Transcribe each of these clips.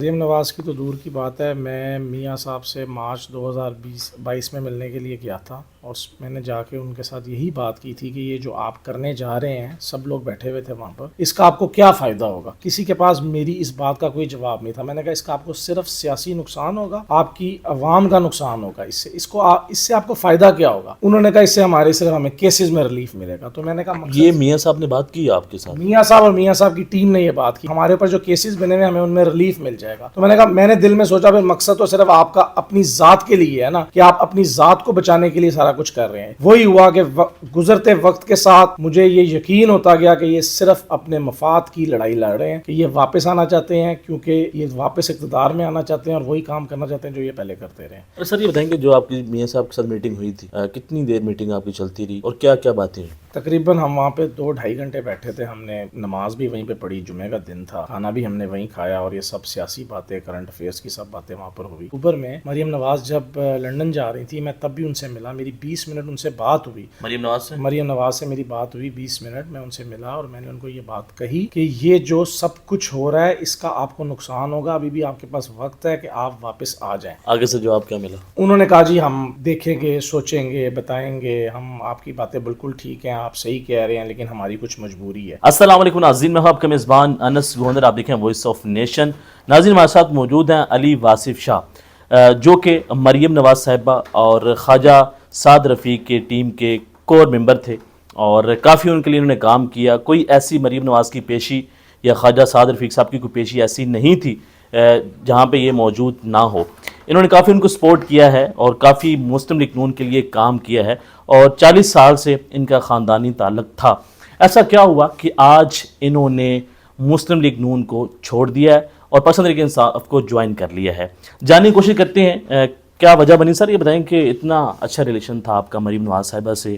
مریم نواز کی تو دور کی بات ہے، میں میاں صاحب سے مارچ 2022 میں ملنے کے لیے گیا تھا اور میں نے جا کے ان کے ساتھ یہی بات کی تھی کہ یہ جو آپ کرنے جا رہے ہیں، سب لوگ بیٹھے ہوئے تھے وہاں پر، اس کا آپ کو کیا فائدہ ہوگا؟ کسی کے پاس میری اس بات کا کوئی جواب نہیں تھا۔ میں نے کہا اس کا آپ کو صرف سیاسی نقصان ہوگا، آپ کی عوام کا نقصان ہوگا، اس سے آپ کو فائدہ کیا ہوگا؟ انہوں نے کہا اس سے ہمیں کیسز میں ریلیف ملے گا۔ تو میں نے کہا یہ میاں صاحب نے بات کی آپ کے ساتھ؟ میاں صاحب اور میاں صاحب کی ٹیم نے یہ بات کی، ہمارے اوپر جو کیسز بنے ہوئے ہمیں ان میں ریلیف مل جائے گا۔ تو میں نے کہا، میں نے دل میں سوچا پھر مقصد تو صرف آپ کا اپنی ذات کے لیے ہے نا، کہ آپ اپنی ذات کو بچانے کے لیے سارا کچھ کر رہے ہیں۔ وہی ہوا کہ گزرتے وقت کے ساتھ مجھے یہ یقین ہوتا گیا کہ یہ صرف اپنے مفاد کی لڑائی لڑ رہے ہیں، کہ یہ واپس آنا چاہتے ہیں، کیونکہ یہ واپس اقتدار میں آنا چاہتے ہیں اور وہی کام کرنا چاہتے ہیں جو یہ پہلے کرتے رہے۔ سر یہ بتائیں کہ جو آپ کی میاں صاحب کے ساتھ میٹنگ ہوئی تھی، کتنی دیر میٹنگ آپ کی چلتی رہی اور کیا کیا باتیں ہوئی؟ تقریباً ہم وہاں پہ 2-2.5 گھنٹے بیٹھے تھے، ہم نے نماز بھی وہیں پہ پڑھی، جمعہ کا دن تھا، کھانا بھی ہم نے وہیں کھایا اور یہ سب سیاسی باتیں، کرنٹ افیئرس کی سب باتیں وہاں پر ہوئی۔ اوبر میں مریم نواز جب لندن جا رہی تھی، میں تب بھی ان سے ملا، میری 20 منٹ ان سے بات ہوئی۔ مریم نواز سے میری بات ہوئی 20 منٹ، میں ان سے ملا اور میں نے ان کو یہ بات کہی کہ یہ جو سب کچھ ہو رہا ہے اس کا آپ کو نقصان ہوگا، ابھی بھی آپ کے پاس وقت ہے کہ آپ واپس آ جائیں۔ آگے سے جواب کیا ملا؟ انہوں نے کہا جی ہم دیکھیں گے، سوچیں گے، بتائیں گے، ہم آپ کی باتیں بالکل ٹھیک ہیں، آپ صحیح کہہ رہے ہیں، لیکن ہماری کچھ مجبوری ہے۔ السلام علیکم ناظرین، میں آپ کا میزبان انس گوہندر، آپ دیکھیں وائس آف نیشن۔ ناظرین ہمارے ساتھ موجود ہیں علی واصف شاہ، جو کہ مریم نواز صاحبہ اور خواجہ سعد رفیق کے ٹیم کے کور ممبر تھے اور کافی ان کے لیے انہوں نے کام کیا۔ کوئی ایسی مریم نواز کی پیشی یا خواجہ سعد رفیق صاحب کی کوئی پیشی ایسی نہیں تھی جہاں پہ یہ موجود نہ ہو۔ انہوں نے کافی ان کو سپورٹ کیا ہے اور کافی مسلم لیگ نون کے لیے کام کیا ہے اور 40 سال سے ان کا خاندانی تعلق تھا۔ ایسا کیا ہوا کہ آج انہوں نے مسلم لیگ نون کو چھوڑ دیا ہے اور پسند تحریک انصاف کو جوائن کر لیا ہے؟ جاننے کی کوشش کرتے ہیں کیا وجہ بنی۔ سر یہ بتائیں کہ اتنا اچھا ریلیشن تھا آپ کا مریم نواز صاحبہ سے،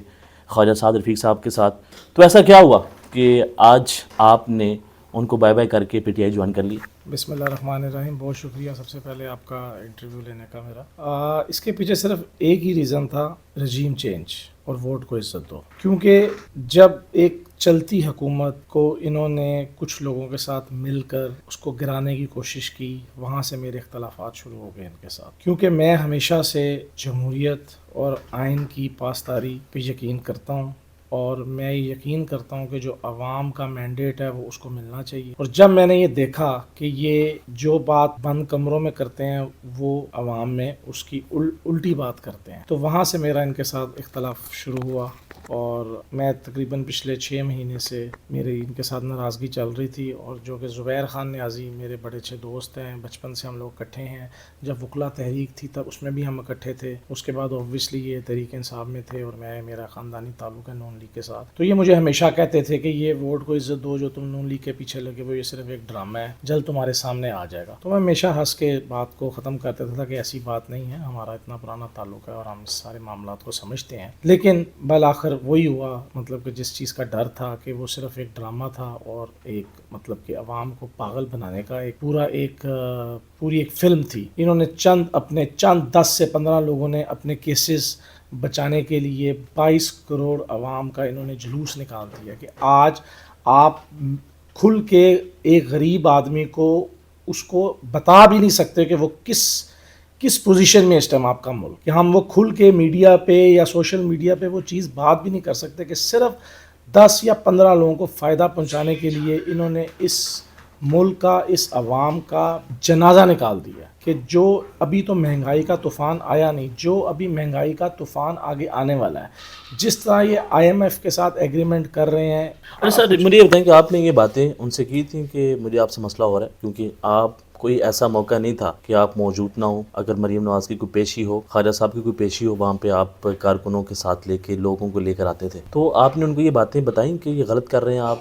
خواجہ سعد رفیق صاحب کے ساتھ، تو ایسا کیا ہوا کہ آج آپ نے ان کو بائی بائی کر کے پی ٹی آئی جوائن کر لی؟ بسم اللہ الرحمن الرحیم، بہت شکریہ سب سے پہلے آپ کا انٹرویو لینے کا میرا۔ اس کے پیچھے صرف ایک ہی ریزن تھا، رجیم چینج اور ووٹ کو عزت دو۔ کیونکہ جب ایک چلتی حکومت کو انہوں نے کچھ لوگوں کے ساتھ مل کر اس کو گرانے کی کوشش کی، وہاں سے میرے اختلافات شروع ہو گئے ان کے ساتھ۔ کیونکہ میں ہمیشہ سے جمہوریت اور آئین کی پاسداری پہ یقین کرتا ہوں اور میں یقین کرتا ہوں کہ جو عوام کا مینڈیٹ ہے وہ اس کو ملنا چاہیے۔ اور جب میں نے یہ دیکھا کہ یہ جو بات بند کمروں میں کرتے ہیں وہ عوام میں اس کی الٹی بات کرتے ہیں، تو وہاں سے میرا ان کے ساتھ اختلاف شروع ہوا اور میں تقریباً پچھلے 6 مہینے سے میری ان کے ساتھ ناراضگی چل رہی تھی۔ اور جو کہ زبیر خان نیازی میرے بڑے اچھے دوست ہیں، بچپن سے ہم لوگ اکٹھے ہیں، جب وکلا تحریک تھی تب اس میں بھی ہم اکٹھے تھے، اس کے بعد اوبویسلی یہ تحریک انصاف میں تھے اور میرا خاندانی تعلق ہے نون لیگ کے ساتھ۔ تو یہ مجھے ہمیشہ کہتے تھے کہ یہ ووٹ کو عزت دو، جو تم نون لیگ کے پیچھے لگے وہ یہ صرف ایک ڈرامہ ہے، جلد تمہارے سامنے آ جائے گا۔ تو میں ہمیشہ ہنس کے بات کو ختم کرتا تھا کہ ایسی بات نہیں ہے، ہمارا اتنا پرانا تعلق ہے اور ہم اس سارے معاملات کو سمجھتے ہیں۔ لیکن بالآخر وہی ہوا، مطلب کہ جس چیز کا ڈر تھا کہ وہ صرف ایک ڈرامہ تھا اور ایک مطلب کہ عوام کو پاگل بنانے کا پوری ایک فلم تھی۔ انہوں نے چند 10 سے 15 لوگوں نے اپنے کیسز بچانے کے لیے 22 کروڑ عوام کا انہوں نے جلوس نکال دیا کہ آج آپ کھل کے ایک غریب آدمی کو اس کو بتا بھی نہیں سکتے کہ وہ کس پوزیشن میں اس ٹائم آپ کا ملک، کہ ہم وہ کھل کے میڈیا پہ یا سوشل میڈیا پہ وہ چیز بات بھی نہیں کر سکتے کہ صرف 10 یا 15 لوگوں کو فائدہ پہنچانے کے لیے انہوں نے اس ملک کا، اس عوام کا جنازہ نکال دیا کہ جو ابھی تو مہنگائی کا طوفان آیا نہیں، جو ابھی مہنگائی کا طوفان آگے آنے والا ہے، جس طرح یہ IMF کے ساتھ ایگریمنٹ کر رہے ہیں۔ سر مجھے یہ بتائیں کہ آپ نے یہ باتیں ان سے کی تھیں کہ مجھے آپ سے مسئلہ ہو رہا ہے، کیونکہ آپ کوئی ایسا موقع نہیں تھا کہ آپ موجود نہ ہو، اگر مریم نواز کی کوئی پیشی ہو، خواجہ صاحب کی کوئی پیشی ہو، وہاں پہ آپ کارکنوں کے ساتھ لے کے لوگوں کو لے کر آتے تھے، تو آپ نے ان کو یہ باتیں بتائیں کہ یہ غلط کر رہے ہیں آپ؟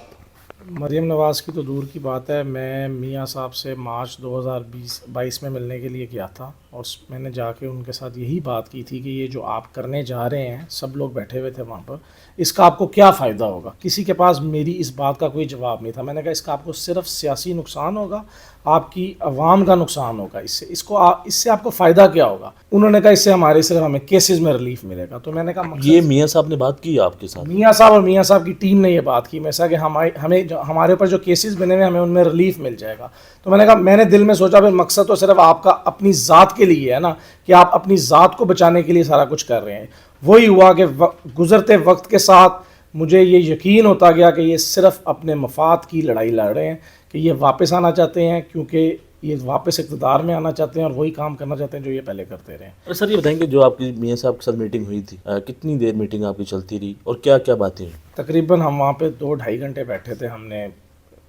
مریم نواز کی تو دور کی بات ہے، میں میاں صاحب سے مارچ 2022 میں ملنے کے لیے گیا تھا اور میں نے جا کے ان کے ساتھ یہی بات کی تھی کہ یہ جو آپ کرنے جا رہے ہیں، سب لوگ بیٹھے ہوئے تھے وہاں پر، اس کا آپ کو کیا فائدہ ہوگا؟ کسی کے پاس میری اس بات کا کوئی جواب نہیں تھا۔ میں نے کہا اس کا آپ کو صرف سیاسی نقصان ہوگا، آپ کی عوام کا نقصان ہوگا، اس سے آپ کو فائدہ کیا ہوگا؟ انہوں نے کہا اس سے ہمیں کیسز میں ریلیف ملے گا۔ تو میں نے کہا یہ میاں صاحب نے بات کی آپ کے ساتھ؟ میاں صاحب اور میاں صاحب کی ٹیم نے یہ بات کی۔ میں کہ जो हमारे ऊपर जो केसेस बने हुए हैं हमें उनमें रिलीफ मिल जाएगा। तो मैंने कहा, मैंने दिल में सोचा फिर मकसद तो सिर्फ आपका अपनी ज़ात के लिए है ना, कि आप अपनी ज़ात को बचाने के लिए सारा कुछ कर रहे हैं। वही हुआ कि गुज़रते वक्त के साथ मुझे ये यकीन होता गया कि ये सिर्फ अपने मफाद की लड़ाई लड़ रहे हैं, कि ये वापस आना चाहते हैं, क्योंकि ये वापस इक़्तिदार में आना चाहते हैं और वही काम करना चाहते हैं जो ये पहले करते रहे। और सर ये बताएंगे, जो आपकी मियाँ साहब के साथ मीटिंग हुई थी, कितनी देर मीटिंग आपकी चलती रही और क्या क्या बातें हुई? तकरीबन हम वहाँ पे 2-2.5 घंटे बैठे थे। हमने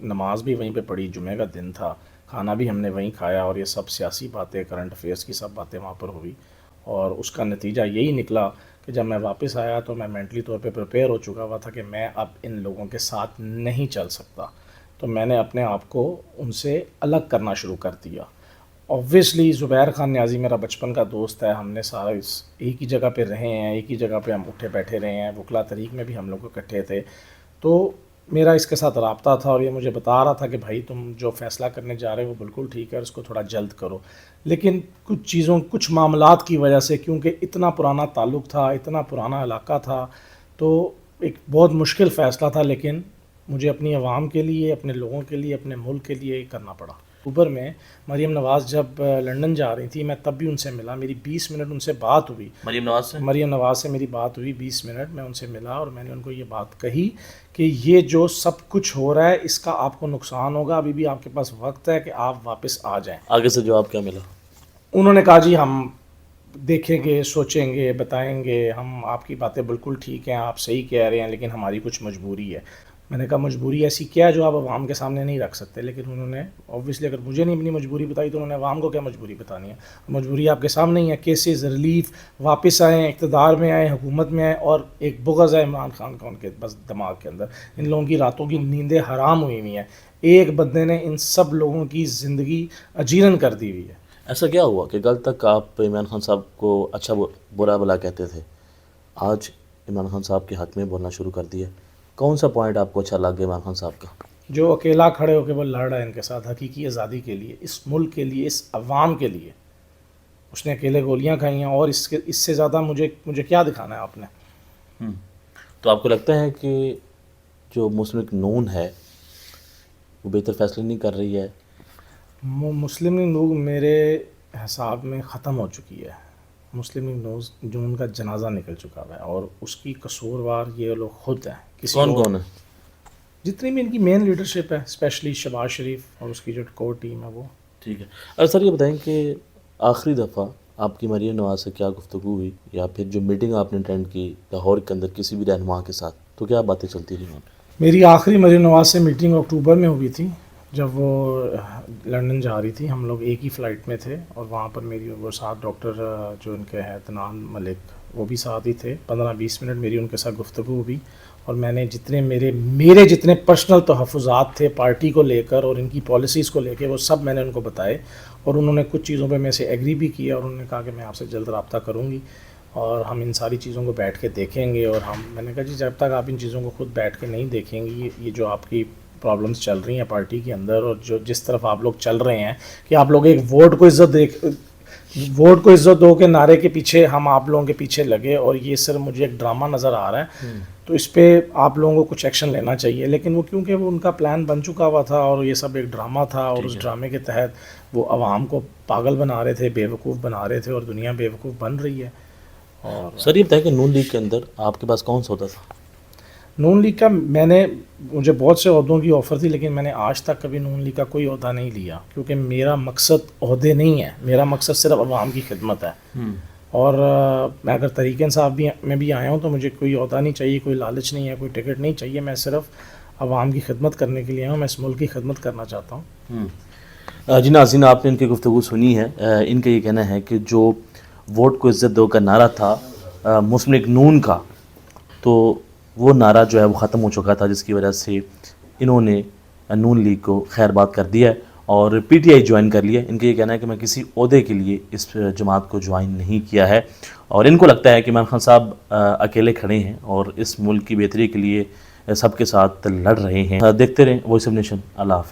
नमाज भी वहीं पे पढ़ी, जुमे का दिन था, खाना भी हमने वहीं खाया और ये सब सियासी बातें, करंट अफेयर्स की सब बातें वहाँ पर हुई। और उसका नतीजा यही निकला कि जब मैं वापस आया तो मैं मेंटली तौर पे प्रिपेयर हो चुका हुआ था कि मैं अब इन लोगों के साथ नहीं चल सकता। तो मैंने अपने आप को उनसे अलग करना शुरू कर दिया। ऑब्वियसली ज़ुबैर खान न्याज़ी मेरा बचपन का दोस्त है, हमने सारा इस एक ही जगह पे रहे हैं, एक ही जगह पे हम उठे बैठे रहे हैं, वकला तहरीक में भी हम लोग इकट्ठे थे। तो मेरा इसके साथ राब्ता था और ये मुझे बता रहा था कि भाई तुम जो फ़ैसला करने जा रहे हो वो बिल्कुल ठीक है, इसको थोड़ा जल्द करो। लेकिन कुछ मामलात की वजह से, क्योंकि इतना पुराना ताल्लुक़ था, इतना पुराना इलाका था, तो एक बहुत मुश्किल फ़ैसला था, लेकिन मुझे अपनी आवाम के लिए, अपने लोगों के लिए, अपने मुल्क के लिए करना पड़ा। अक्टूबर में मरीम नवाज़ जब लंदन जा रही थी, मैं तब भी उनसे मिला, मेरी 20 मिनट उनसे बात हुई। मरीम नवाज़ से मेरी बात हुई 20 मिनट, मैं उनसे मिला और मैंने उनको ये बात कही कि ये जो सब कुछ हो रहा है इसका आपको नुकसान होगा, अभी भी आपके पास वक्त है कि आप वापस आ जाएं। आगे से जवाब क्या मिला? उन्होंने कहा, जी हम देखेंगे, सोचेंगे, बताएंगे, हम आपकी बातें बिल्कुल ठीक हैं, आप सही कह रहे हैं, लेकिन हमारी कुछ मजबूरी है। मैंने कहा, मजबूरी ऐसी क्या है जो आप अवाम के सामने नहीं रख सकते? लेकिन उन्होंने ऑब्वियसली अगर मुझे नहीं अपनी मजबूरी बताई तो उन्होंने अवाम को क्या मजबूरी बतानी है? मजबूरी आपके सामने ही है, केसेस, रिलीफ, वापस आएँ, इक़्तिदार में आएँ, हुकूमत में आएँ, और एक बुग़्ज़ है इमरान खान का उनके बस दिमाग के अंदर। इन लोगों की रातों की नींदें हराम हुई हुई हैं। एक बंदे ने इन सब लोगों की ज़िंदगी अजीरन कर दी हुई है। ऐसा क्या हुआ कि कल तक आप इमरान खान साहब को अच्छा बुरा भला कहते थे, आज इमरान खान साहब के हक़ में बोलना शुरू कर दिया? कौन सा पॉइंट आपको अच्छा लग गया इमरान खान साहब का? जो अकेला खड़े होकर वो लड़ रहा है इनके साथ हकीकी आज़ादी के लिए, इस मुल्क के लिए, इस अवाम के लिए। उसने अकेले गोलियां खाई हैं और इससे ज़्यादा मुझे क्या दिखाना है आपने? तो आपको लगता है कि जो मुस्लिम लीग नून है वो बेहतर फैसले नहीं कर रही है? मुस्लिम लीग नून मेरे हिसाब में ख़त्म हो चुकी है। मुस्लिम लीग नून का जनाजा निकल चुका है और उसकी कसूरवार ये लोग खुद हैं। कौन है? जितनी भी इनकी मेन लीडरशिप है, स्पेशली शहबाज शरीफ और उसकी जो कोर टीम है वो। ठीक है। और सर ये बताएं कि आखिरी दफ़ा आपकी मरीम नवाज़ से क्या गुफ्तगू हुई, या फिर जो मीटिंग आपने अटेंड की लाहौर के अंदर किसी भी रहनुमा के साथ, तो क्या बातें चलती रही वहाँ? मेरी आखिरी मरीम नवाज़ से मीटिंग अक्टूबर में हुई थी, जब वो लंदन जा रही थी। हम लोग एक ही फ़्लाइट में थे और वहाँ पर मेरी वो साथ डॉक्टर जो उनके हैं तनान मलिक, वो भी साथ ही थे। 15-20 मिनट मेरी उनके साथ गुफ्तगू हुई और मैंने जितने मेरे जितने पर्सनल तहफ़्फ़ुज़ात थे पार्टी को लेकर और इनकी पॉलिसीज़ को लेकर, वो सब मैंने उनको बताए और उन्होंने कुछ चीज़ों पे मेरे से एग्री भी किया और उन्होंने कहा कि मैं आपसे जल्द रब्ता करूँगी और हम इन सारी चीज़ों को बैठ के देखेंगे। और मैंने कहा, जी जब तक आप इन चीज़ों को खुद बैठ के नहीं देखेंगी, ये जो आपकी प्रॉब्लम्स चल रही हैं पार्टी के अंदर और जो जिस तरफ आप लोग चल रहे हैं कि आप लोग एक वोट को इज़्ज़त दो के नारे के पीछे हम आप लोगों के पीछे लगे और ये सिर्फ मुझे एक ड्रामा नज़र आ रहा है, तो इस पर आप लोगों को कुछ एक्शन लेना चाहिए। लेकिन वो क्योंकि वो उनका प्लान बन चुका हुआ था और ये सब एक ड्रामा था और उस ड्रामे के तहत वो आवाम को पागल बना रहे थे, बेवकूफ़ बना रहे थे और दुनिया बेवकूफ़ बन रही है। और सर ये बताएं कि नून लीग के अंदर आपके पास कौन सा होता था? नून लीग का मुझे बहुत से ओहदों की ऑफ़र थी, लेकिन मैंने आज तक कभी नून लीग का कोई ओहदा नहीं लिया, क्योंकि मेरा मकसद ओहदे नहीं है, मेरा मकसद सिर्फ अवाम की खिदमत है। और मैं अगर तरीक़े इंसाफ में भी आया हूँ तो मुझे कोई ओहदा नहीं चाहिए, कोई लालच नहीं है, कोई टिकट नहीं चाहिए। मैं सिर्फ अवाम की खिदमत करने के लिए आया हूँ, मैं इस मुल्क की खिदमत करना चाहता हूँ। जी नाज़रीन, आपने इनकी गुफ्तगू सुनी है। इनका ये कहना है कि जो वोट को इज़्ज़त दो का नारा था मुस्लिम लीग नून का, तो वो नारा जो है वो ख़त्म हो चुका था, जिसकी वजह से इन्होंने नून लीग को खैरबाद कर दिया है और पीटीआई ज्वाइन कर लिया। इनका ये कहना है कि मैं किसी ओहदे के लिए इस जमात को ज्वाइन नहीं किया है और इनको लगता है कि इमरान खान साहब अकेले खड़े हैं और इस मुल्क की बेहतरी के लिए सबके साथ लड़ रहे हैं। देखते रहें वॉइस ऑफ नेशन। अल्लाह हाफ़िज़।